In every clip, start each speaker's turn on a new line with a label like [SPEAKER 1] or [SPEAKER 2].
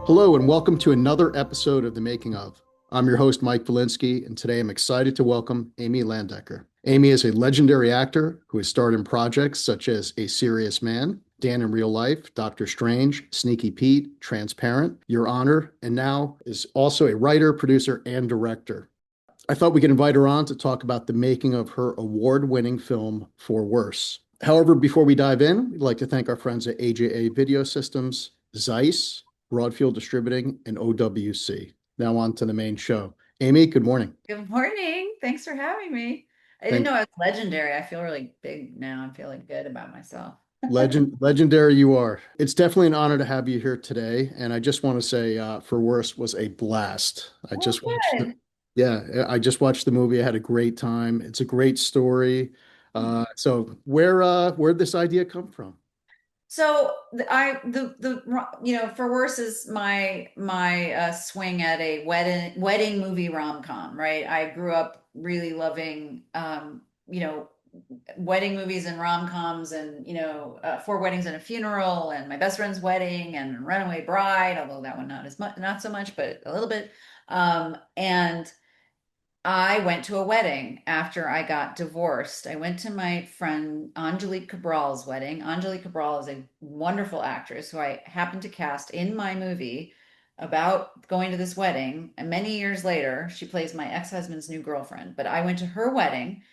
[SPEAKER 1] Hello, and welcome to another episode of The Making of. I'm your host, Mike Valinsky, and today I'm excited to welcome Amy Landecker. Amy is a legendary actor who has starred in projects such as A Serious Man, Dan in Real Life, Doctor Strange, Sneaky Pete, Transparent, Your Honor, and now is also a writer, producer, and director. I thought we could invite her on to talk about the making of her award-winning film, For Worse. However, before we dive in, we'd like to thank our friends at AJA Video Systems, Zeiss, Broadfield Distributing, and OWC. Now on to the main show. Amy, good morning.
[SPEAKER 2] Good morning. Thanks for having me. I didn't
[SPEAKER 1] Thank
[SPEAKER 2] know I was legendary. I feel really big now. I'm feeling good about myself.
[SPEAKER 1] legendary you are. It's definitely an honor to have you here today, and I just want to say, For Worse was a blast.
[SPEAKER 2] Oh, good.
[SPEAKER 1] I just watched the movie. I had a great time. It's a great story. So where'd this idea come from?
[SPEAKER 2] So For Worse is my swing at a wedding movie rom-com, right? I grew up really loving wedding movies and rom-coms and Four Weddings and a Funeral and My Best Friend's Wedding and Runaway Bride, although that one not as much, not so much, but a little bit. And I went to a wedding after I got divorced. I went to my friend Angelique Cabral's wedding. Angelique Cabral is a wonderful actress who I happened to cast in my movie about going to this wedding. And many years later, she plays my ex-husband's new girlfriend. But I went to her wedding,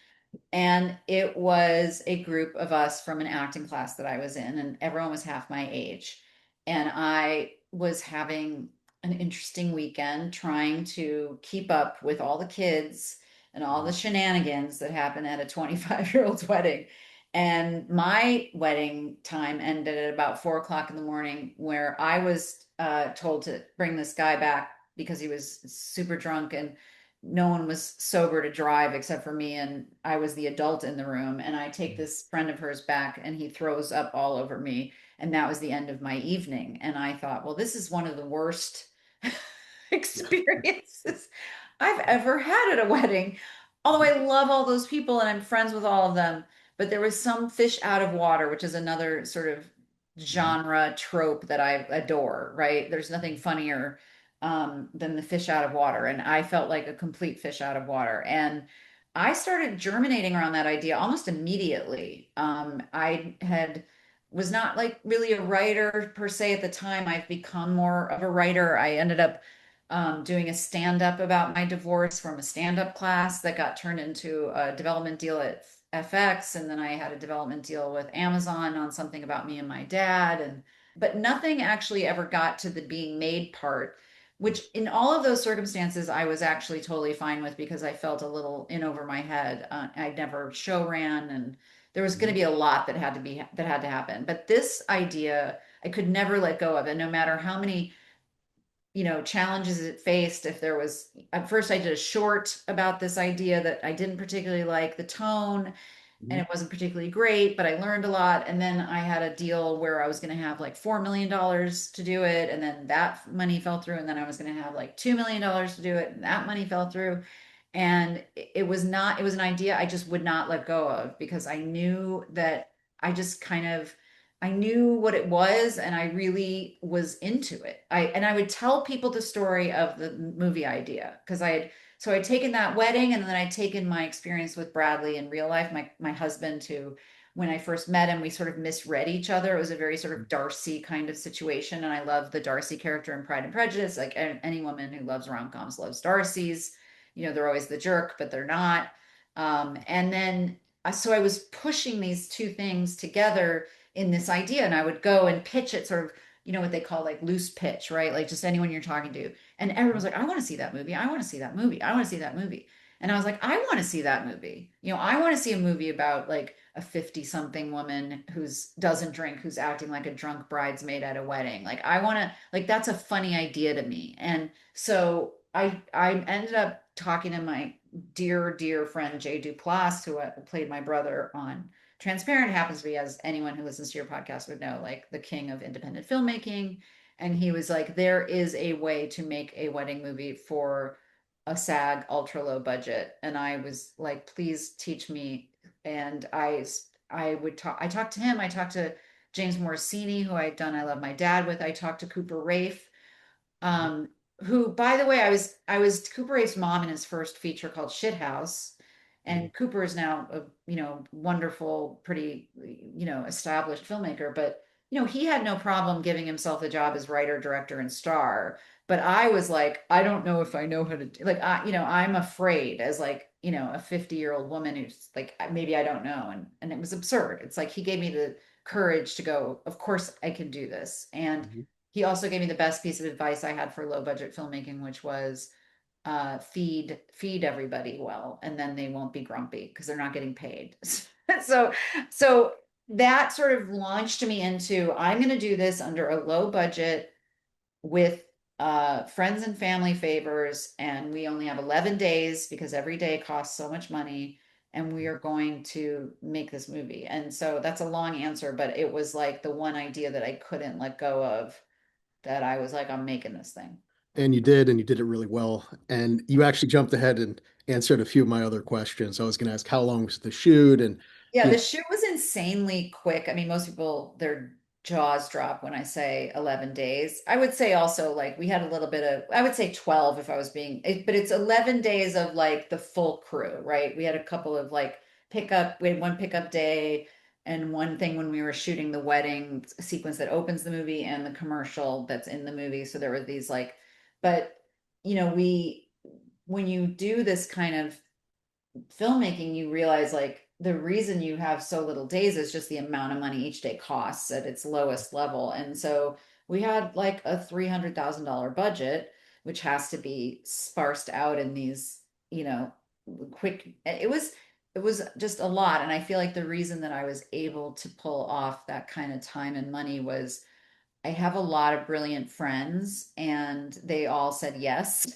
[SPEAKER 2] and it was a group of us from an acting class that I was in, and everyone was half my age. And I was having an interesting weekend trying to keep up with all the kids and all the shenanigans that happen at a 25-year-old's wedding. And my wedding time ended at about 4 o'clock in the morning, where I was told to bring this guy back because he was super drunk and no one was sober to drive except for me, and I was the adult in the room. And I take this friend of hers back and he throws up all over me, and that was the end of my evening. And I thought, well, this is one of the worst experiences I've ever had at a wedding. Although I love all those people and I'm friends with all of them, but there was some fish out of water, which is another sort of genre trope that I adore, right? There's nothing funnier than the fish out of water. And I felt like a complete fish out of water. And I started germinating around that idea almost immediately. I had was not like really a writer per se at the time. I've become more of a writer. I ended up doing a stand-up about my divorce from a stand-up class that got turned into a development deal at FX, and then I had a development deal with Amazon on something about me and my dad, and but nothing actually ever got to the being made part, which in all of those circumstances I was actually totally fine with because I felt a little in over my head. I never show ran, and there was going to be a lot that had to happen. But this idea I could never let go of, and no matter how many challenges it faced. If there was, at first I did a short about this idea that I didn't particularly like the tone, and it wasn't particularly great, but I learned a lot. And then I had a deal where I was going to have like $4 million to do it, and then that money fell through, and then I was going to have like $2 million to do it, and that money fell through. And it was not, it was an idea I just would not let go of because I knew that I just kind of I knew what it was, and I really was into it. I would tell people the story of the movie idea because I'd taken that wedding, and then I'd taken my experience with Bradley in real life, my husband, who when I first met him, we sort of misread each other. It was a very sort of Darcy kind of situation, and I love the Darcy character in Pride and Prejudice. Like any woman who loves rom-coms loves Darcy's. They're always the jerk, but they're not. And then so I was pushing these two things together in this idea, and I would go and pitch it sort of, what they call like loose pitch, right? Like just anyone you're talking to. And everyone was like, I want to see that movie. I want to see that movie. I want to see that movie. And I was like, I want to see that movie. I want to see a movie about like a 50 something woman who's doesn't drink, who's acting like a drunk bridesmaid at a wedding. Like I want to, like, that's a funny idea to me. And so I ended up talking to my dear friend Jay Duplass, who played my brother on Transparent. Happens to be, as anyone who listens to your podcast would know, like the king of independent filmmaking. And he was like, there is a way to make a wedding movie for a SAG ultra low budget. And I was like, please teach me. And I talked to him. I talked to James Morosini, who I'd done I Love My Dad with. I talked to Cooper Raiff, um, who, by the way, I was Cooper Raiff's mom in his first feature called Shithouse,
[SPEAKER 1] Mhm.
[SPEAKER 2] and Cooper is now a wonderful, pretty established filmmaker. But he had no problem giving himself a job as writer, director, and star. But I was like, I don't know if I know how to do, like I'm afraid as like a 50-year-old woman who's like maybe I don't know, and it was absurd. It's like he gave me the courage to go, of course I can do this. And
[SPEAKER 1] Mhm.
[SPEAKER 2] he also gave me the best piece of advice I had for low budget filmmaking, which was feed everybody well, and then they won't be grumpy because they're not getting paid. so so that sort of launched me into I'm going to do this under a low budget with friends and family favors, and we only have 11 days because every day costs so much money. And we are going to make this movie. And so that's a long answer, but it was like the one idea that I couldn't let go of, that I was like, I'm making this thing.
[SPEAKER 1] And you did it really well. And you actually jumped ahead and answered a few of my other questions. I was going to ask how long was the shoot, and
[SPEAKER 2] Yeah,
[SPEAKER 1] you
[SPEAKER 2] the
[SPEAKER 1] know,
[SPEAKER 2] shoot was insanely quick. I mean, most people, their jaws drop when I say 11 days. I would say also like we had a little bit of, I would say 12 if I was but it's 11 days of like the full crew, right? We had a couple of like we had one pickup day and one thing when we were shooting the wedding sequence that opens the movie and the commercial that's in the movie. So there were these like, but when you do this kind of filmmaking, you realize like the reason you have so little days is just the amount of money each day costs at its lowest level. And so we had like a $300,000 budget, which has to be sparsed out in these, you know, quick. It was just a lot. And I feel like the reason that I was able to pull off that kind of time and money was I have a lot of brilliant friends and they all said yes.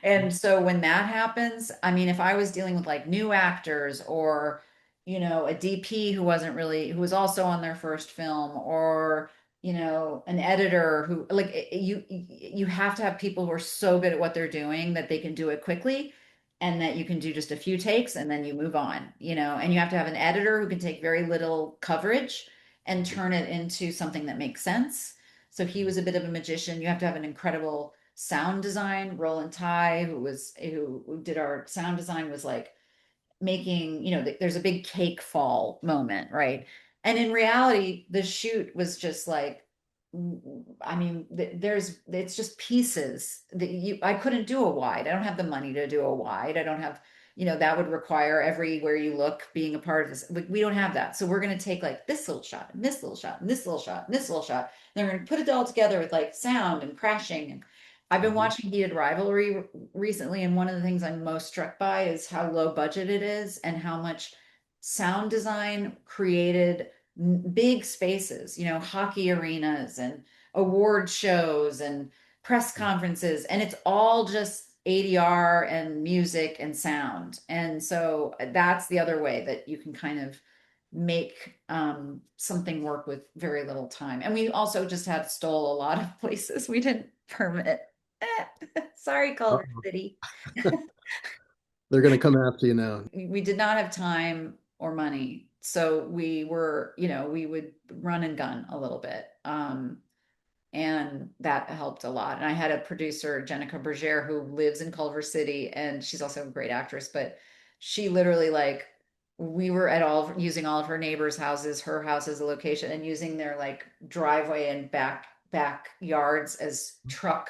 [SPEAKER 2] And so when that happens, I mean, if I was dealing with like new actors or, a DP who was also on their first film, or, an editor who like you have to have people who are so good at what they're doing that they can do it quickly and that you can do just a few takes and then you move on, and you have to have an editor who can take very little coverage and turn it into something that makes sense. So he was a bit of a magician. You have to have an incredible sound design. Roland Ty, who did our sound design, was like making, there's a big cake fall moment, right? And in reality, the shoot was just like, I mean, it's just pieces that I couldn't do a wide. I don't have the money to do a wide. I don't have, that would require everywhere you look being a part of this. We don't have that. So we're going to take like this little shot and this little shot and this little shot and this little shot. And they're going to put it all together with like sound and crashing. And I've been
[SPEAKER 1] Mhm.
[SPEAKER 2] watching Heated Rivalry recently, and one of the things I'm most struck by is how low budget it is and how much sound design created big spaces, hockey arenas and award shows and press conferences, and it's all just ADR and music and sound. And so that's the other way that you can kind of make something work with very little time. And we also just had stole a lot of places we didn't permit. Sorry, Culver
[SPEAKER 1] Uh-oh.
[SPEAKER 2] City.
[SPEAKER 1] They're going to come after you now.
[SPEAKER 2] We did not have time or money. So we would run and gun a little bit. And that helped a lot. And I had a producer, Jenica Berger, who lives in Culver City, and she's also a great actress, but she literally like we were at all using all of her neighbors' houses, her house as a location, and using their like driveway and backyards as truck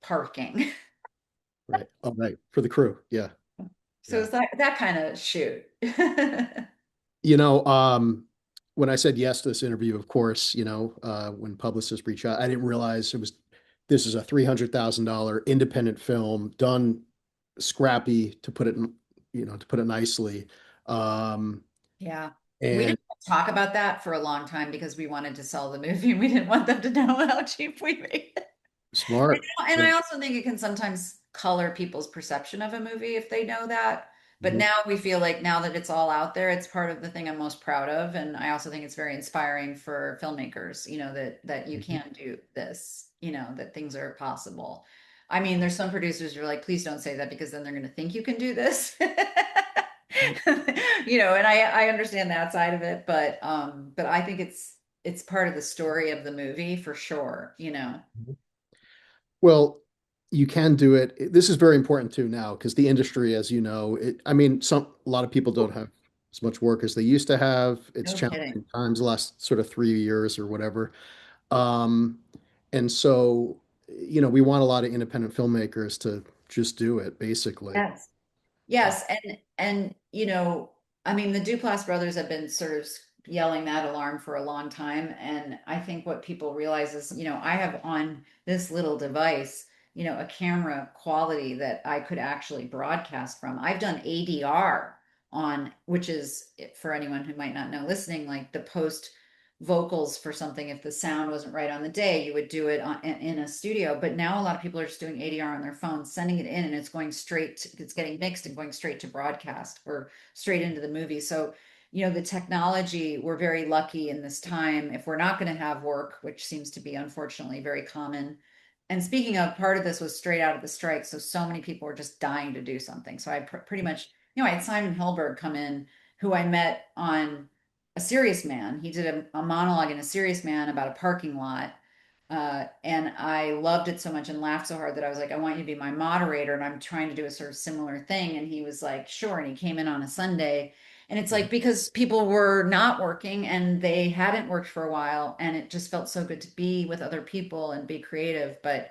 [SPEAKER 2] parking.
[SPEAKER 1] Right. All right. For the crew. Yeah.
[SPEAKER 2] So
[SPEAKER 1] Yeah.
[SPEAKER 2] it's that kind of shoot.
[SPEAKER 1] You know, um, when I said yes to this interview, of course, when publicists reach out, I didn't realize this is a $300,000 independent film done scrappy, to put it nicely. Um,
[SPEAKER 2] Yeah. We
[SPEAKER 1] and
[SPEAKER 2] didn't talk about that for a long time because we wanted to sell the movie. We didn't want them to know how cheap we made it.
[SPEAKER 1] smart.
[SPEAKER 2] And
[SPEAKER 1] Yeah.
[SPEAKER 2] I also think it can sometimes color people's perception of a movie if they know that. But
[SPEAKER 1] Mhm.
[SPEAKER 2] now we feel like now that it's all out there, it's part of the thing I'm most proud of. And I also think it's very inspiring for filmmakers, that you
[SPEAKER 1] Mhm.
[SPEAKER 2] can do this, that things are possible. I mean, there's some producers who are like, please don't say that because then they're going to think you can do this. And I understand that side of it, but I think it's part of the story of the movie for sure.
[SPEAKER 1] Well, you can do it. This is very important too now because the industry, as you know, I mean, a lot of people don't have as much work as they used to have. It's
[SPEAKER 2] No kidding.
[SPEAKER 1] challenging times the last sort of 3 years or whatever. Um, and so, we want a lot of independent filmmakers to just do it, basically.
[SPEAKER 2] Yes.
[SPEAKER 1] Uh,
[SPEAKER 2] Yes, and I mean, the Duplass brothers have been sort of yelling that alarm for a long time, and I think what people realize is, I have on this little device, a camera quality that I could actually broadcast from. I've done ADR on, which is for anyone who might not know listening, like the post vocals for something. If the sound wasn't right on the day, you would do it in a studio. But now a lot of people are just doing ADR on their phones, sending it in, and it's going it's getting mixed and going straight to broadcast or straight into the movie. So, the technology, we're very lucky in this time. If we're not going to have work, which seems to be unfortunately very common. And speaking of, part of this was straight out of the strike. So many people were just dying to do something. So I pretty much, I had Simon Hilberg come in, who I met on A Serious Man. He did a monologue in A Serious Man about a parking lot. And I loved it so much and laughed so hard that I was like, I want you to be my moderator. And I'm trying to do a sort of similar thing. And he was like, sure. And he came in on a Sunday. And it's like because people were not working and they hadn't worked for a while. And it just felt so good to be with other people and be creative. But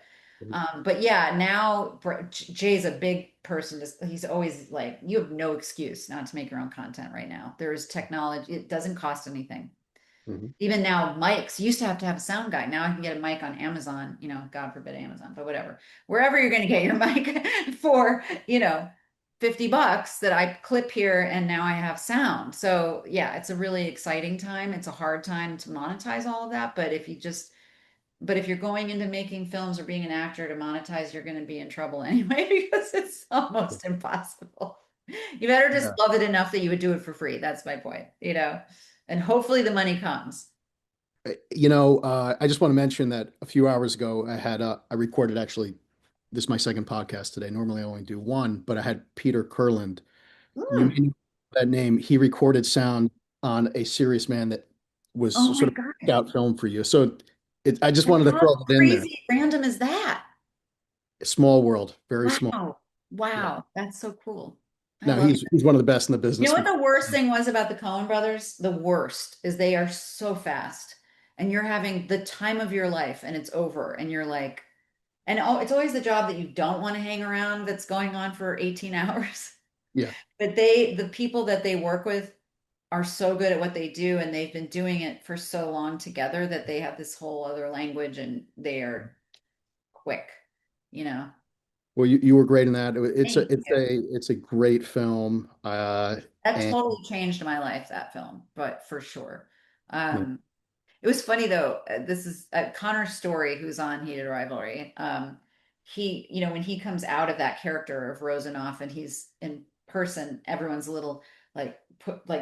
[SPEAKER 2] yeah, now Jay's a big person. He's always like, you have no excuse not to make your own content right now. There's technology, it doesn't cost anything.
[SPEAKER 1] mhm.
[SPEAKER 2] Even now, mics, you used to have a sound guy. Now I can get a mic on Amazon, God forbid Amazon, but whatever. Wherever you're going to get your mic for, $50 that I clip here and now I have sound. So yeah, it's a really exciting time. It's a hard time to monetize all of that, but if you're going into making films or being an actor to monetize, you're going to be in trouble anyway because it's almost impossible. You better just
[SPEAKER 1] Yeah.
[SPEAKER 2] love it enough that you would do it for free. That's my point. And hopefully the money comes.
[SPEAKER 1] I just want to mention that a few hours ago, I recorded actually, this is my second podcast today. Normally I only do one, but I had Peter Kurland. You may
[SPEAKER 2] Mm.
[SPEAKER 1] know that name. He recorded sound on A Serious Man that was
[SPEAKER 2] Oh my
[SPEAKER 1] sort of a
[SPEAKER 2] God.
[SPEAKER 1] out film for you. So I just
[SPEAKER 2] Like,
[SPEAKER 1] wanted to
[SPEAKER 2] how
[SPEAKER 1] throw that in there.
[SPEAKER 2] crazy random is that?
[SPEAKER 1] Small world, very small.
[SPEAKER 2] Wow.
[SPEAKER 1] Yeah.
[SPEAKER 2] Wow. That's so cool. I
[SPEAKER 1] No,
[SPEAKER 2] love
[SPEAKER 1] he's one of the best in the
[SPEAKER 2] You know
[SPEAKER 1] business.
[SPEAKER 2] what the worst thing was about the Coen brothers? The worst is they are so fast and you're having the time of your life and it's over and you're like, and oh, it's always the job that you don't want to hang around that's going on for 18 hours.
[SPEAKER 1] Yeah.
[SPEAKER 2] But the people that they work with are so good at what they do and they've been doing it for so long together that they have this whole other language and they are quick, you know.
[SPEAKER 1] Well, you were great in that.
[SPEAKER 2] Thank you.
[SPEAKER 1] It's a great film.
[SPEAKER 2] That
[SPEAKER 1] And
[SPEAKER 2] totally changed my life, that film, but for sure.
[SPEAKER 1] yeah.
[SPEAKER 2] Um, It was funny though. This is Connor Story, who's on Heated Rivalry. When he comes out of that character of Rosenoff and he's in person, everyone's a little like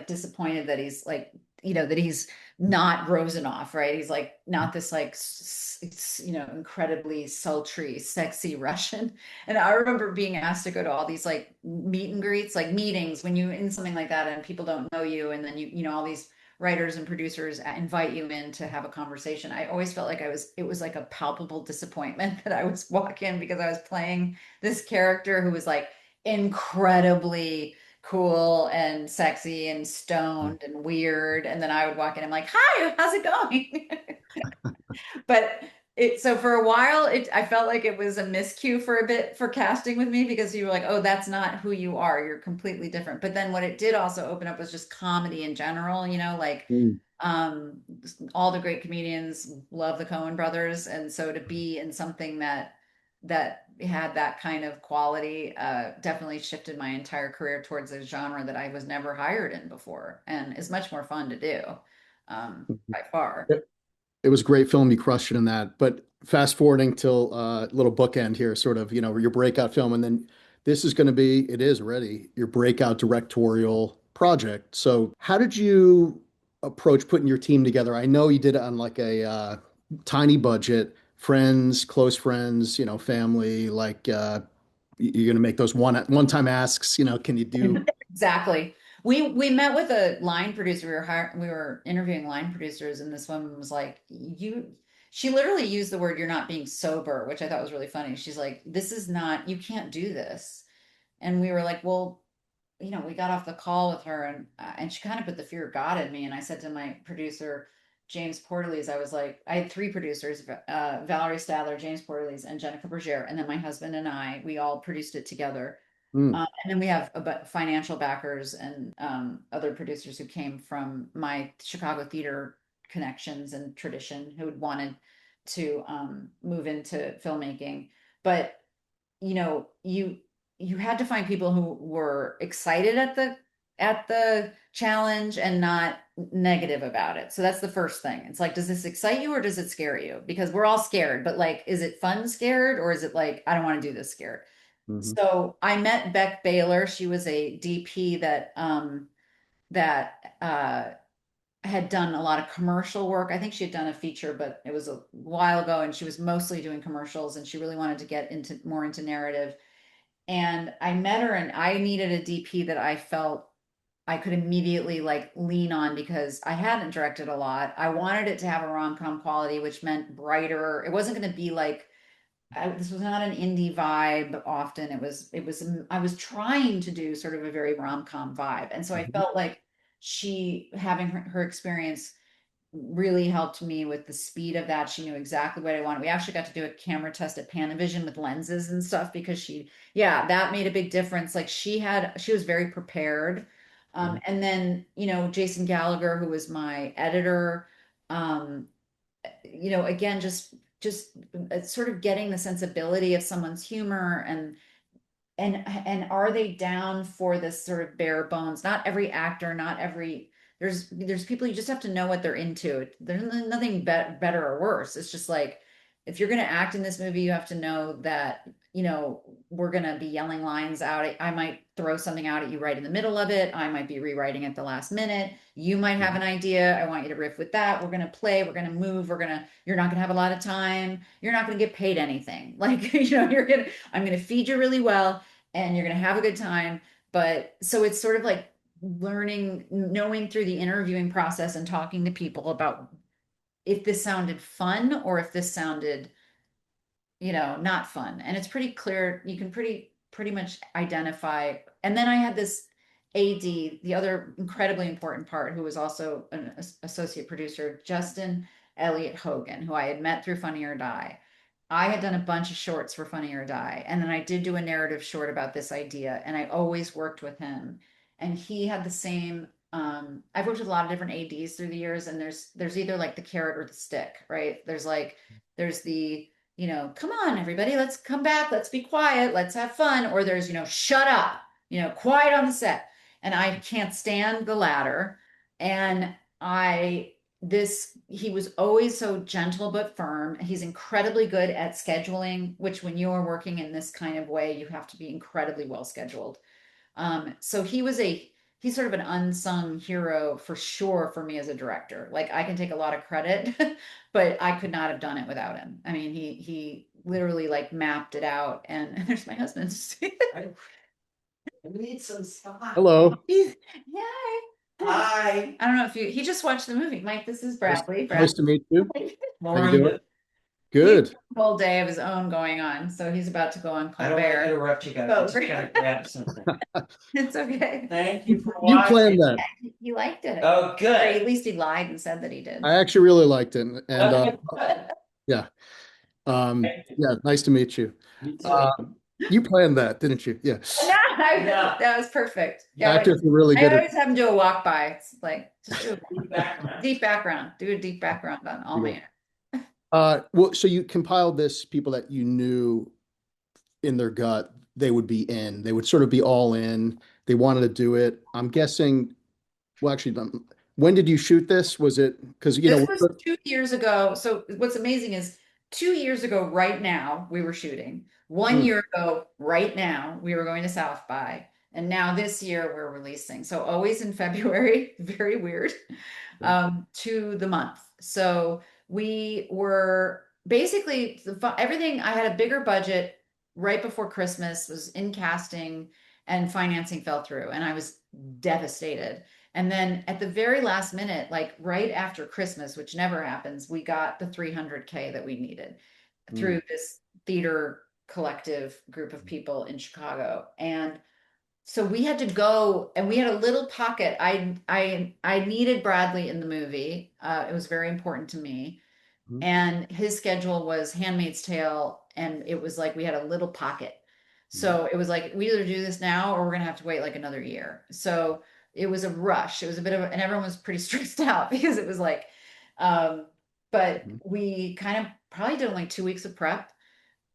[SPEAKER 2] disappointed that he's that he's not Rosenoff, right? He's like not this like incredibly sultry, sexy Russian. And I remember being asked to go to all these like meet and greets, like meetings when you in something like that and people don't know you, and then all these writers and producers invite you in to have a conversation. I always felt like it was like a palpable disappointment that I was walking because I was playing this character who was like incredibly cool and sexy and stoned and weird. And then I would walk in, I'm like, hi, how's it going? But so for a while I felt like it was a miscue for a bit for casting with me because you were like, oh, that's not who you are, you're completely different. But then what it did also open up was just comedy in general, like
[SPEAKER 1] Mm.
[SPEAKER 2] um all the great comedians love the Coen brothers, and so to be in something that had that kind of quality definitely shifted my entire career towards a genre that I was never hired in before and is much more fun to do by far.
[SPEAKER 1] It was a great film. You crushed it in that. But fast forwarding till little bookend here, sort of, your breakout film, and then this is going to be, it is already your breakout directorial project. So, how did you approach putting your team together? I know you did it on like a tiny budget, friends, close friends, family. Like you're going to make those one time asks. Can you do?
[SPEAKER 2] Exactly. We met with a line producer. We were interviewing line producers, and this woman was like, she literally used the word, "You're not being sober," which I thought was really funny. She's like, "This is not, you can't do this." And we were like, "Well, we got off the call with her, and she kind of put the fear of God in me." And I said to my producer, James Portalees, I was like, I had three producers, Valerie Stadler, James Portalees, and Jenica Bergere, and then my husband and we all produced it together.
[SPEAKER 1] Mm,
[SPEAKER 2] And then we have financial backers and other producers who came from my Chicago theater connections and tradition who had wanted to move into filmmaking. But you had to find people who were excited at the challenge and not negative about it. So that's the first thing. It's like, does this excite you or does it scare you? Because we're all scared, but like, is it fun scared or is it like, I don't want to do this scared?
[SPEAKER 1] mhm,
[SPEAKER 2] So I met Beck Baylor. She was a DP that had done a lot of commercial work. I think she had done a feature, but it was a while ago, and she was mostly doing commercials, and she really wanted to get into more into narrative. And I met her, and I needed a DP that I felt I could immediately like lean on because I hadn't directed a lot. I wanted it to have a rom-com quality, which meant brighter. It wasn't going to be like this was not an indie vibe often. It was I was trying to do sort of a very rom-com vibe. And so I
[SPEAKER 1] mhm,
[SPEAKER 2] felt like she having her experience really helped me with the speed of that. She knew exactly what I wanted. We actually got to do a camera test at Panavision with lenses and stuff because yeah, that made a big difference. Like she was very prepared.
[SPEAKER 1] mhm,
[SPEAKER 2] And then, Jason Gallagher, who was my editor, um, again, just sort of getting the sensibility of someone's humor and are they down for this sort of bare bones? Not every actor, not every there's people you just have to know what they're into. There's nothing better or worse. It's just like if you're going to act in this movie, you have to know that we're going to be yelling lines out. I might throw something out at you right in the middle of it. I might be rewriting at the last minute. You might have
[SPEAKER 1] mhm,
[SPEAKER 2] an idea. I want you to riff with that. We're going to play. We're going to move. You're not going to have a lot of time. You're not going to get paid anything. Like, I'm going to feed you really well and you're going to have a good time. But so it's sort of like learning, knowing through the interviewing process and talking to people about if this sounded fun or if this sounded not fun. And it's pretty clear. You can pretty much identify. And then I had this AD, the other incredibly important part, who was also an associate producer, Justin Elliott Hogan, who I had met through Funny or Die. I had done a bunch of shorts for Funny or Die, and then I did do a narrative short about this idea, and I always worked with him. And he had the same. I've worked with a lot of different ADs through the years, and there's either like the carrot or the stick, right? There's the come on, everybody, let's come back, let's be quiet, let's have fun. Or there's, shut up, quiet on the set. And I can't stand the latter. And he was always so gentle but firm. He's incredibly good at scheduling, which when you're working in this kind of way, you have to be incredibly well scheduled. So he's sort of an unsung hero for sure for me as a director. Like I can take a lot of credit, but I could not have done it without him. I mean, he literally like mapped it out. And there's my husband.
[SPEAKER 3] I need some stuff.
[SPEAKER 1] Hello.
[SPEAKER 2] Yeah.
[SPEAKER 3] Hi.
[SPEAKER 2] I don't know if he just watched the movie. Mike, this is Bradley.
[SPEAKER 1] Nice to meet you. How you doing?
[SPEAKER 3] Lauren,
[SPEAKER 2] He has
[SPEAKER 1] Good.
[SPEAKER 2] a whole day of his own going on, so he's about to go on
[SPEAKER 3] I don't want to
[SPEAKER 2] Colbert.
[SPEAKER 3] interrupt you guys. I
[SPEAKER 2] Oh,
[SPEAKER 3] just gotta grab something.
[SPEAKER 2] It's okay.
[SPEAKER 3] Thank you for
[SPEAKER 1] You planned
[SPEAKER 3] watching.
[SPEAKER 1] that.
[SPEAKER 2] He liked it.
[SPEAKER 3] Oh,
[SPEAKER 2] Or
[SPEAKER 3] good.
[SPEAKER 2] at least he lied and said that he did.
[SPEAKER 1] I actually really liked it, and
[SPEAKER 3] Okay, good.
[SPEAKER 1] yeah,
[SPEAKER 3] Thank you.
[SPEAKER 1] yeah, nice to meet you.
[SPEAKER 3] Me too.
[SPEAKER 1] Uh, you planned that, didn't you? Yeah.
[SPEAKER 2] No,
[SPEAKER 3] Yeah.
[SPEAKER 2] that was perfect. Yeah,
[SPEAKER 1] Actors are really
[SPEAKER 2] I
[SPEAKER 1] good at.
[SPEAKER 2] always have him do a walk by. It's like just do
[SPEAKER 3] Deep
[SPEAKER 2] a
[SPEAKER 3] background.
[SPEAKER 2] deep background. Do a deep background on all my.
[SPEAKER 1] Well, so you compiled this people that you knew in their gut they would be in. They would sort of be all in. They wanted to do it. I'm guessing. Well, actually, when did you shoot this? Was it because
[SPEAKER 2] This was 2 years ago. So what's amazing is 2 years ago, right now, we were shooting. One
[SPEAKER 1] Hmm,
[SPEAKER 2] year ago, right now, we were going to South by. And now this year we're releasing. So always in February, very weird,
[SPEAKER 1] okay.
[SPEAKER 2] to the month. So we were basically everything. I had a bigger budget right before Christmas, was in casting, and financing fell through. And I was devastated. And then at the very last minute, like right after Christmas, which never happens, we got the 300K that we needed
[SPEAKER 1] Mm.
[SPEAKER 2] through this theater collective group of people in Chicago. And so we had to go, and we had a little pocket. I needed Bradley in the movie. It was very important to me.
[SPEAKER 1] Mhm.
[SPEAKER 2] And his schedule was Handmaid's Tale, and it was like we had a little pocket.
[SPEAKER 1] Mhm.
[SPEAKER 2] So it was like we either do this now or we're gonna have to wait like another year. So it was a rush. It was a bit of, and everyone was pretty stressed out because it was like, um, but
[SPEAKER 1] Mhm.
[SPEAKER 2] we kind of probably did only 2 weeks of prep.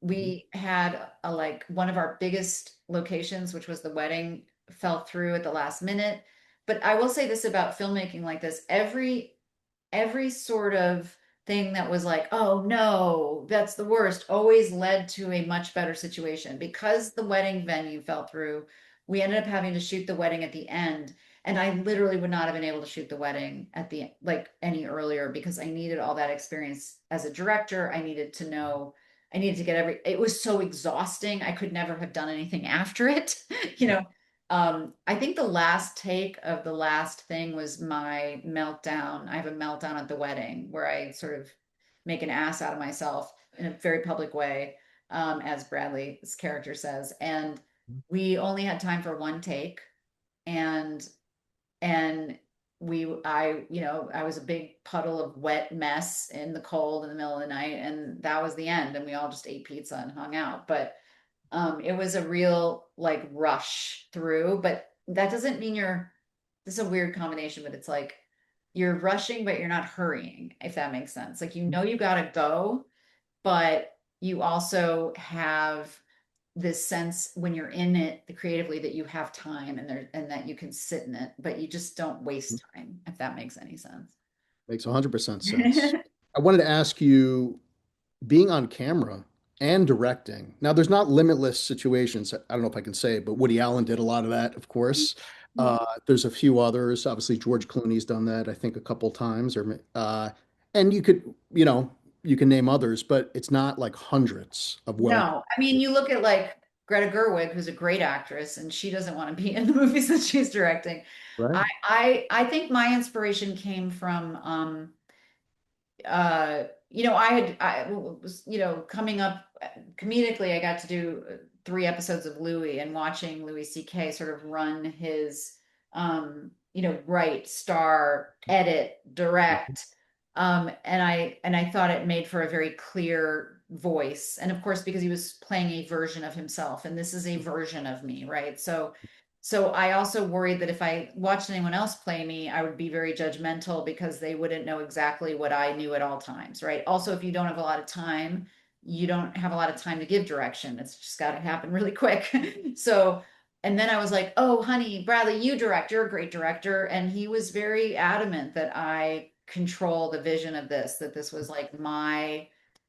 [SPEAKER 1] Mhm.
[SPEAKER 2] We had a, like one of our biggest locations, which was the wedding, fell through at the last minute. But I will say this about filmmaking like this, every sort of thing that was like, oh no, that's the worst, always led to a much better situation. Because the wedding venue fell through, we ended up having to shoot the wedding at the end. And I literally would not have been able to shoot the wedding at the like any earlier because I needed all that experience as a director. I needed to know, I needed to get it was so exhausting. I could never have done anything after it, you know. I think the last take of the last thing was my meltdown. I have a meltdown at the wedding where I sort of make an ass out of myself in a very public way, as Bradley's character says. And we only had time for one take, and and I was a big puddle of wet mess in the cold in the middle of the night, and that was the end. And we all just ate pizza and hung out. But it was a real like rush through, but that doesn't mean this is a weird combination, but it's like you're rushing, but you're not hurrying, if that makes sense. Like, you gotta go, but you also have this sense when you're in it creatively that you have time and that you can sit in it, but you just don't waste time, if that makes any sense.
[SPEAKER 1] Makes 100% sense. I wanted to ask you, being on camera and directing. Now, there's not limitless situations. I don't know if I can say it, but Woody Allen did a lot of that, of course. There's a few others. Obviously, George Clooney's done that, I think, a couple times. And you could, you can name others, but it's not like hundreds of well.
[SPEAKER 2] No, I mean, you look at like Greta Gerwig, who's a great actress, and she doesn't want to be in the movies that she's directing.
[SPEAKER 1] Right.
[SPEAKER 2] I think my inspiration came from I was, coming up comedically, I got to do 3 episodes of Louis and watching Louis C.K. sort of run his, write, star, edit, direct. And I thought it made for a very clear voice. And of course, because he was playing a version of himself, and this is a version of me, right? So I also worried that if I watched anyone else play me, I would be very judgmental because they wouldn't know exactly what I knew at all times, right? Also, if you don't have a lot of time, you don't have a lot of time to give direction. It's just got to happen really quick. So, and then I was like, oh, honey, Bradley, you direct, you're a great director. And he was very adamant that I control the vision of this, that this was like my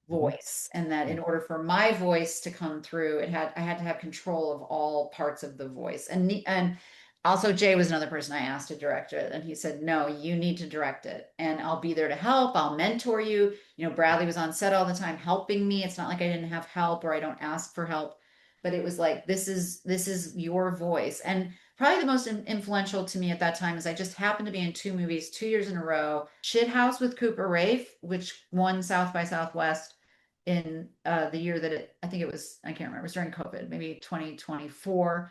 [SPEAKER 1] Mhm.
[SPEAKER 2] voice, and that in order for my voice to come through, I had to have control of all parts of the voice. And also Jay was another person I asked to direct it, and he said, no, you need to direct it, and I'll be there to help. I'll mentor you. Bradley was on set all the time helping me. It's not like I didn't have help or I don't ask for help, but it was like, this is your voice. And probably the most influential to me at that time is I just happened to be in 2 movies 2 years in a row. Shithouse with Cooper Raiff, which won South by Southwest in the year that I think it was, I can't remember, it was during COVID, maybe 2024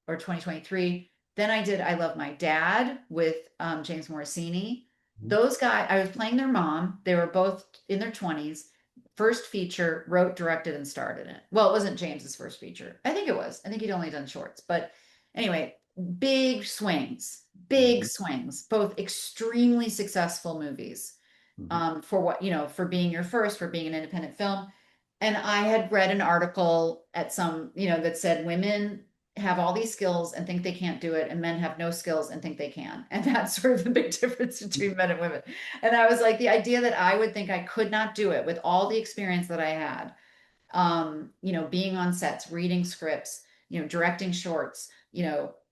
[SPEAKER 2] or 2023. Then I did I Love My Dad with James Morosini.
[SPEAKER 1] Mhm.
[SPEAKER 2] Those guys, I was playing their mom. They were both in their 20s. First feature, wrote, directed, and starred in it. Well, it wasn't James's first feature. I think it was. I think he'd only done shorts. But anyway, big
[SPEAKER 1] Mhm.
[SPEAKER 2] swings, both extremely successful movies,
[SPEAKER 1] Mhm.
[SPEAKER 2] for what, for being your first, for being an independent film. And I had read an article at some, that said women have all these skills and think they can't do it, and men have no skills and think they can. And that's sort of the big difference between men and women. And I was like, the idea that I would think I could not do it with all the experience that I had, being on sets, reading scripts, directing shorts,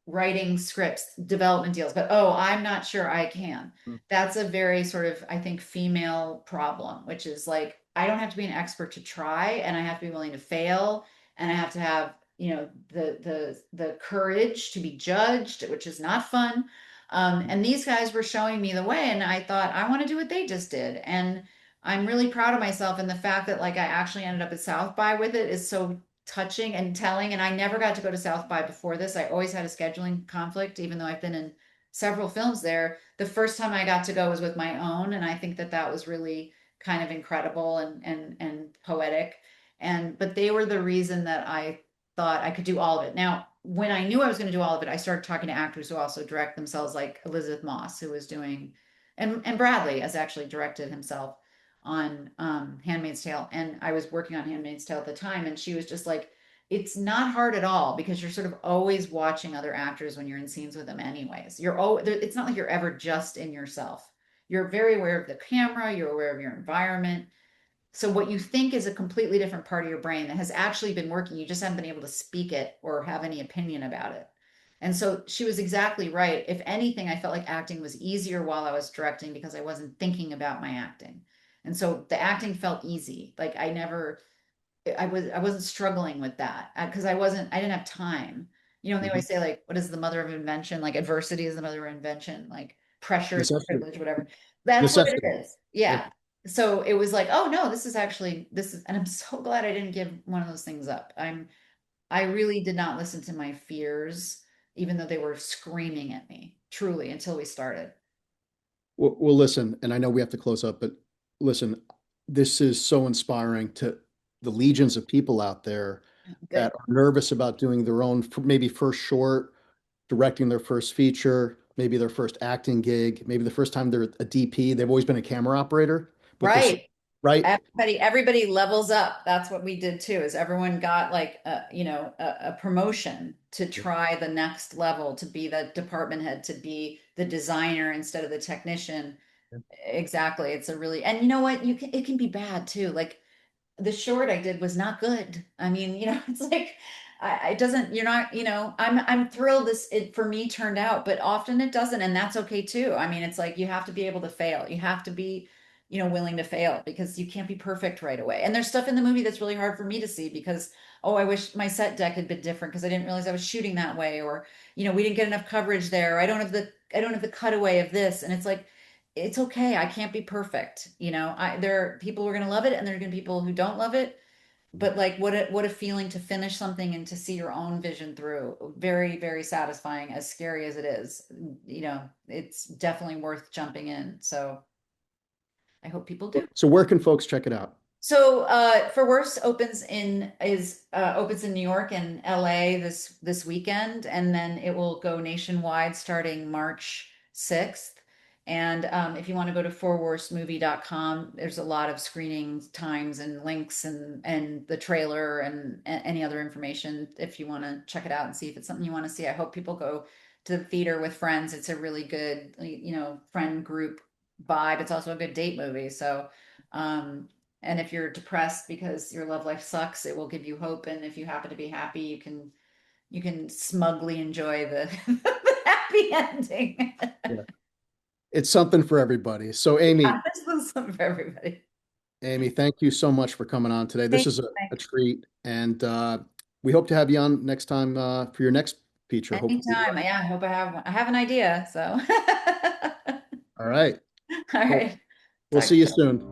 [SPEAKER 2] writing scripts, development deals, but oh, I'm not sure I can. That's a very sort of, I think, female problem, which is like, I don't have to be an expert to try, and I have to be willing to fail, and I have to have, the courage to be judged, which is not fun. And these guys were showing me the way, and I thought, I want to do what they just did. And I'm really proud of myself. And the fact that like I actually ended up at South by with it is so touching and telling. And I never got to go to South by before this. I always had a scheduling conflict, even though I've been in several films there. The first time I got to go was with my own, and I think that that was really kind of incredible and poetic. And but they were the reason that I thought I could do all of it. Now, when I knew I was going to do all of it, I started talking to actors who also direct themselves, like Elizabeth Moss, who was doing, and Bradley has actually directed himself on Handmaid's Tale. And I was working on Handmaid's Tale at the time, and she was just like, it's not hard at all because you're sort of always watching other actors when you're in scenes with them anyways. It's not like you're ever just in yourself. You're very aware of the camera, you're aware of your environment. So what you think is a completely different part of your brain that has actually been working, you just haven't been able to speak it or have any opinion about it. And so she was exactly right. If anything, I felt like acting was easier while I was directing because I wasn't thinking about my acting. And so the acting felt easy. Like I wasn't struggling with that because I didn't have time. You know, they
[SPEAKER 1] Mhm.
[SPEAKER 2] always say like, what is the mother of invention? Like adversity is the mother of invention, like pressure is
[SPEAKER 1] Necessity.
[SPEAKER 2] privilege, whatever. That's what it
[SPEAKER 1] Necessity.
[SPEAKER 2] is.
[SPEAKER 1] Yeah.
[SPEAKER 2] Yeah. So it was like, oh no, this is, and I'm so glad I didn't give one of those things up. I really did not listen to my fears, even though they were screaming at me, truly, until we started.
[SPEAKER 1] Well, listen, and I know we have to close up, but listen, this is so inspiring to the legions of people out there that
[SPEAKER 2] Good.
[SPEAKER 1] are nervous about doing their own, maybe first short, directing their first feature, maybe their first acting gig, maybe the first time they're a DP. They've always been a camera operator, but they're so,
[SPEAKER 2] Right.
[SPEAKER 1] right.
[SPEAKER 2] Everybody levels up. That's what we did too, is everyone got like a promotion to try the next level, to be the department head, to be the designer instead of the technician. Exactly. It's a really, and you know what? It can be bad too. Like the short I did was not good. I mean, it's like it doesn't, you're not, I'm thrilled it for me turned out, but often it doesn't, and that's okay too. I mean, it's like you have to be able to fail. You have to be, willing to fail because you can't be perfect right away. And there's stuff in the movie that's really hard for me to see because, oh, I wish my set deck had been different because I didn't realize I was shooting that way, or, we didn't get enough coverage there. I don't have the cutaway of this. And it's like it's okay. I can't be perfect. There are people who are going to love it and there are going to be people who don't love it. But like, what a feeling to finish something and to see your own vision through. Very, very satisfying, as scary as it is. It's definitely worth jumping in. So I hope people do.
[SPEAKER 1] So where can folks check it out?
[SPEAKER 2] So for Worse opens in New York and LA this weekend, and then it will go nationwide starting March 6th. And if you want to go to forworsemovie.com, there's a lot of screening times and links and the trailer and any other information if you want to check it out and see if it's something you want to see. I hope people go to the theater with friends. It's a really good, friend group vibe. It's also a good date movie. So um, and if you're depressed because your love life sucks, it will give you hope. And if you happen to be happy, you can smugly enjoy the, the happy ending.
[SPEAKER 1] Yeah. It's something for everybody. So Amy,
[SPEAKER 2] This was something for everybody.
[SPEAKER 1] Thank you so much for coming on today. This
[SPEAKER 2] Thank
[SPEAKER 1] is
[SPEAKER 2] you.
[SPEAKER 1] a treat, and we hope to have you on next time for your next feature, hopefully.
[SPEAKER 2] Anytime. Yeah, I hope I have an idea. So
[SPEAKER 1] All right.
[SPEAKER 2] all
[SPEAKER 1] Well,
[SPEAKER 2] right.
[SPEAKER 1] we'll
[SPEAKER 2] Talk
[SPEAKER 1] see
[SPEAKER 2] to
[SPEAKER 1] you
[SPEAKER 2] you.
[SPEAKER 1] soon.